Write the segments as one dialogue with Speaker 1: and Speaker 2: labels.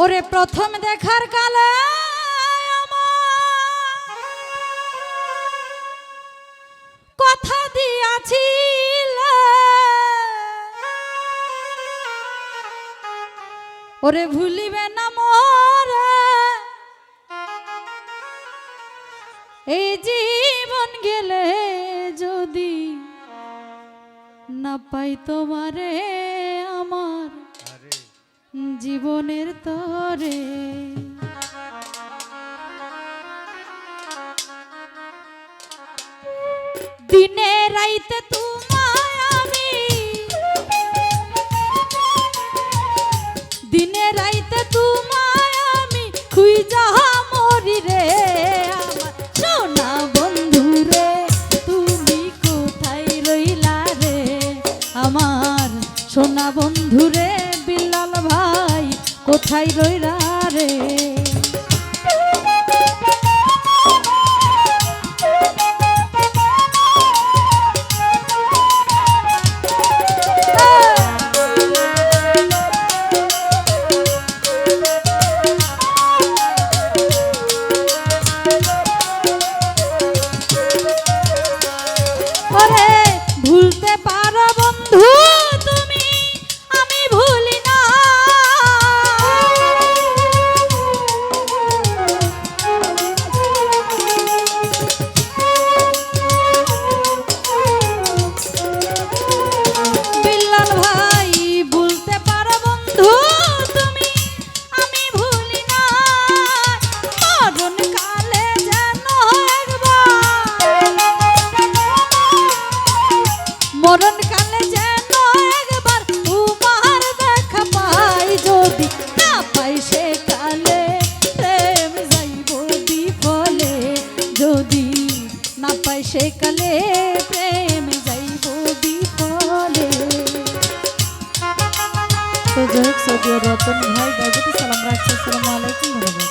Speaker 1: ওরে প্রথম দেখার কালে কথা দিয়াছিল, ওরে ভুলিবে না মোরে এই জীবন গেলে যদি না পাই তোমারে আমার জীবনের তরে। দিনে রাইতে তোমায় আমি, দিনে রাইতে তোমায় আমি খুঁজা মরি রে আমার সোনা বন্ধু রে, তুমি কোথায় রইলা রে আমার সোনা বন্ধু রে, বিল্লাল ভাই কোথায় রইলা রে। ভুলতে পারো বন্ধু তুমি, আমি ভুলি না। বিল্লাল ভাই ভুলতে পারো বন্ধু তুমি, আমি ভুলি না। মরণ কালে যেন একবার, মরণ কালে যেন একবার তোমার দেখা পাই, যদি না পাই সে কালে প্রেম যাইব বিফলে, যদি না পাই সে কালে প্রেম যাইব বিফলে। তো যাই হোক সৌদি রতন ভাই গাজীতে সালাম রাখছি। আসসালামু আলাইকুম, ধন্যবাদ।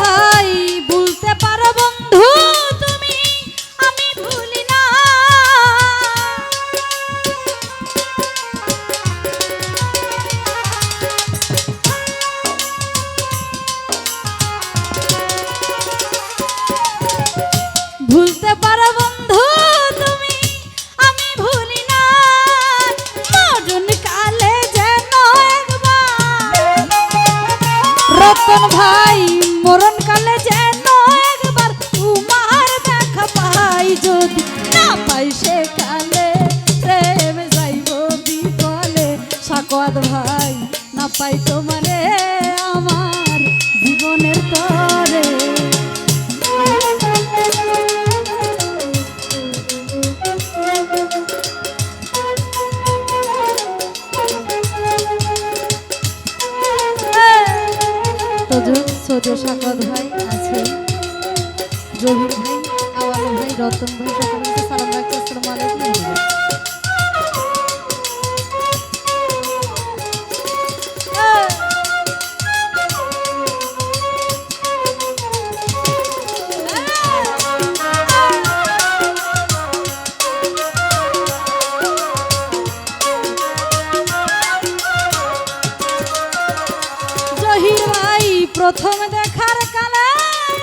Speaker 1: ভাই ভুলতে পারো বন্ধু তুমি, আমি ভুলি না। ভুলতে পারো বন্ধু তুমি, আমি ভুলি না। মরণ কালে যেন একবার, রতন ভাই মরণ কালে যেন একবার তোমার দেখা পাই, যদি না পাই সে কালে প্রেম যাইব বিফলে। সাকওয়াত ভাই না পাই তোমারে আমার জীবনের তরে। সৌদি সাকওয়াত ভাই আছে, জহির ভাই, আওয়াল ভাই, রতন ভাই, সকলকে সালাম রাখছি। আসসালামু আলাইকুম। জহির ভাই প্রথম দেখার কালে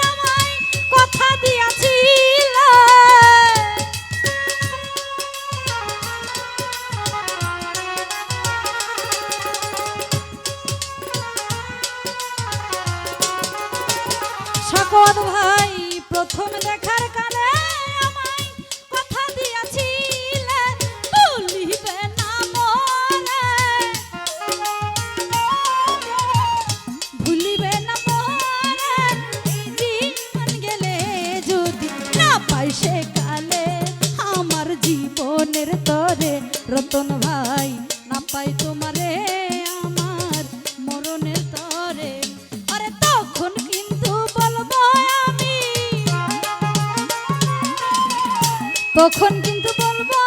Speaker 1: আমায় কথা দিয়াছিল, সাকওয়াত ভাই প্রথম দেখার কালে আমায় কথা দিয়াছিল, ভুলিবে না মোরে, ভুলিবে না মোরে এই জীবন গেলে যদি না পাই সে কালে আমার জীবনের তরে। রতন ভাই না পাই তোমারে আমার মরণের তরে, আরে তখন তখন কিন্তু বলবো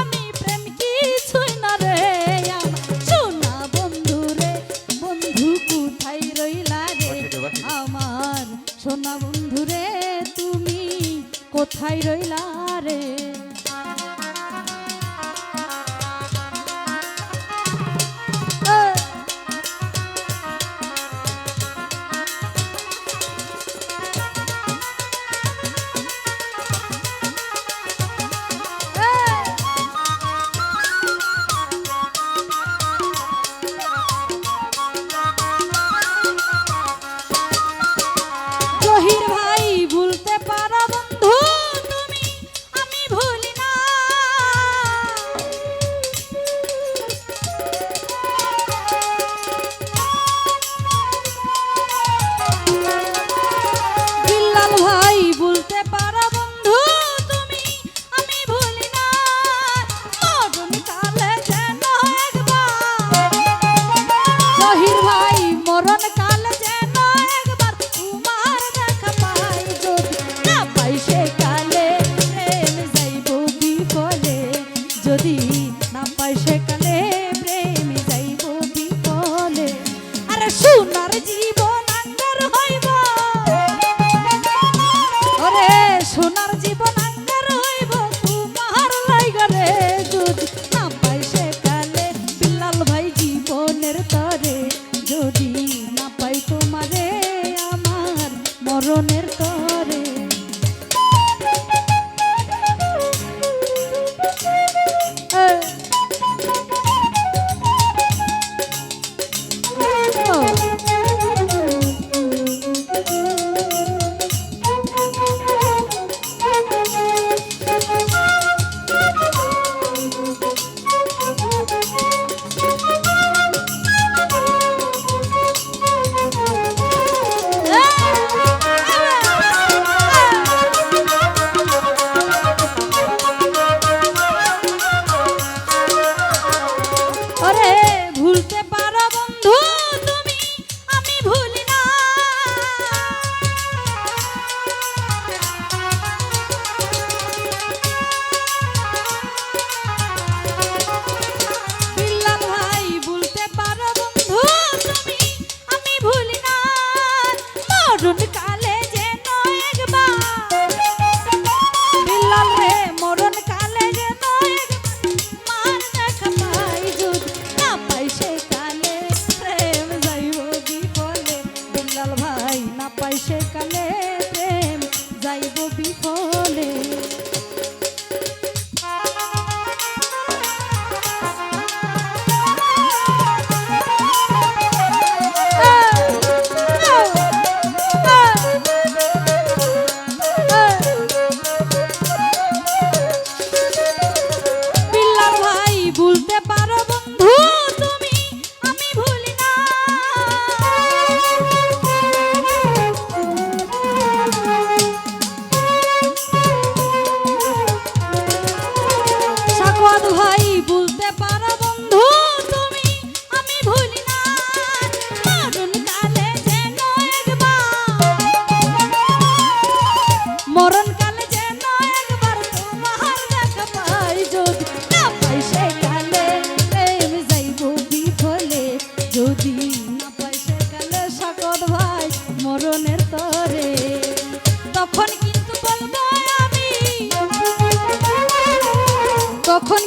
Speaker 1: আমি প্রেম কিছুই না রে আমার সোনা বন্ধু রে, বন্ধু কোথায় রইলা রে আমার সোনা বন্ধু রে, তুমি কোথায় রইলা রে। জহির ভাই ভুলতে পারো বন্ধু তুমি, আমি ভুলি না। বিল্লাল ভাই ভুলতে পারো বন্ধু তুমি, আমি ভুলি না। মরণ কালে যেন একবার, জহির ভাই মরণ কালে যেন একবার তোমার দেখা পাই, যদি না পাই সে কালে প্রেম যাইব বিফলে, যদি না পাই সে কালে প্রেম যাইব বিফলে। আরে সোনার জীবন আঙ্গার হইব, ওরে সোনার জীবন আঙ্গার হইব তোমার লাইগা রে, যদি না পাই সে কালে বিল্লাল ভাই জীবনের তরে, যদি না পাই তোমারে আমার মরণের তরে। ওরে ভুলতে পারো বন্ধু তুমি, আমি ভুলি না। বিল্লাল ভাই ভুলতে পারো বন্ধু তুমি, আমি ভুলি না। মরণ কালে যেন একবার, বিল্লাল রে মরণ কালে যেন একবার দেখা পাই, যদি না পাই সে কালে প্রেম যাইব বিফলে, বিল্লাল ভাই না পাই সে কালে প্রেম যাইব বিফলে। বিল্লাল ভাই ভুলতে পারো বন্ধু তুমি, আমি ভুলি না। সাকওয়াত ভাই ভুলতে পারো বন্ধু তুমি, আমি ভুলি না। মরণ কালে যেন একবার, মরণ কালে যেন একবার তোমার দেখা পাই, যদি না পাই সে কালে প্রেম যাইব বিফলে, যদি না পাই সে কালে সাকওয়াত ভাই মরণের তরে। তখন কিন্তু বলবো আমি, তখন